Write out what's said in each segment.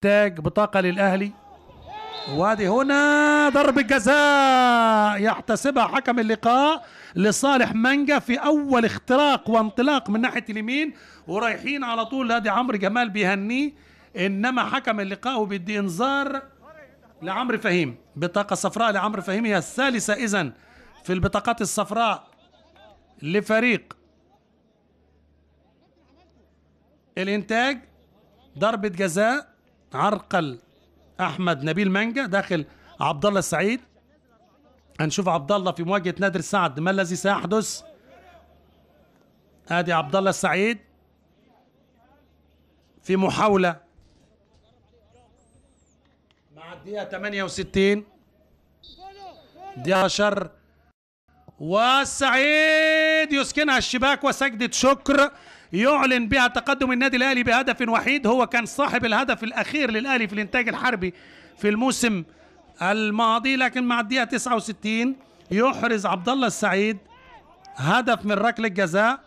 تاج بطاقة للأهلي. وادي هنا ضربة جزاء يحتسبها حكم اللقاء لصالح مانجا في أول اختراق وانطلاق من ناحية اليمين، ورايحين على طول. ادي عمرو جمال بيهنيه، إنما حكم اللقاء وبيدي إنذار لعمرو فهيم. بطاقة صفراء لعمرو فهيم، هي الثالثة إذن في البطاقات الصفراء لفريق الإنتاج. ضربة جزاء عرقل احمد نبيل مانجا داخل عبد الله السعيد. هنشوف عبد الله في مواجهه نادر سعد ما الذي سيحدث. ادي عبد الله السعيد في محاوله مع الدقيقه 68 دقيقه 10، والسعيد يسكنها الشباك وسجدة شكر يعلن بها تقدم النادي الأهلي بهدف وحيد. هو كان صاحب الهدف الأخير للأهلي في الإنتاج الحربي في الموسم الماضي، لكن مع الدقيقة 69 يحرز عبد الله السعيد هدف من ركلة جزاء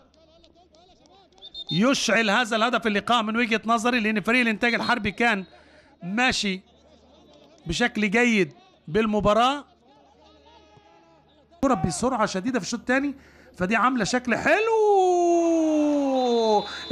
يشعل هذا الهدف اللقاء من وجهة نظري، لأن فريق الإنتاج الحربي كان ماشي بشكل جيد بالمباراة بسرعة شديدة في الشوط الثاني، فدي عاملة شكل حلو.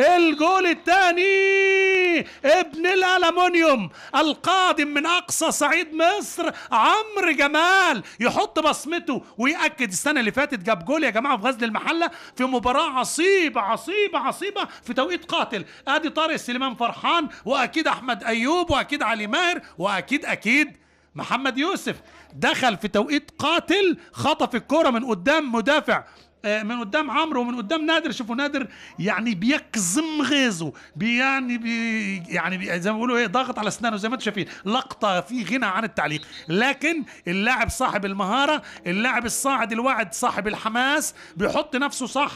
الجول الثاني ابن الألمونيوم القادم من أقصى صعيد مصر عمرو جمال يحط بصمته ويأكد. السنة اللي فاتت جاب جول يا جماعة في غزل المحلة في مباراة عصيبة عصيبة عصيبة في توقيت قاتل. ادي طارق سليمان فرحان، واكيد احمد ايوب، واكيد علي ماهر، واكيد محمد يوسف دخل في توقيت قاتل، خطف الكرة من قدام مدافع، من قدام عمرو ومن قدام نادر. شوفوا نادر يعني بيكظم غيظه، يعني زي ما بيقولوا ايه، ضاغط على اسنانه زي ما انتم شايفين. لقطه في غنى عن التعليق، لكن اللاعب صاحب المهاره، اللاعب الصاعد الواعد صاحب الحماس بيحط نفسه صح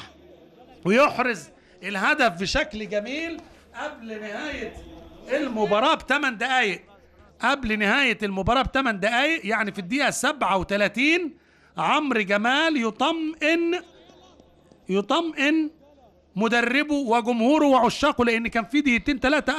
ويحرز الهدف بشكل جميل قبل نهايه المباراه ب8 دقائق. قبل نهاية المباراة ب8 دقائق، يعني في الدقيقة 37 عمرو جمال يطمئن مدربه وجمهوره وعشاقه، لأن كان في دقيقتين 3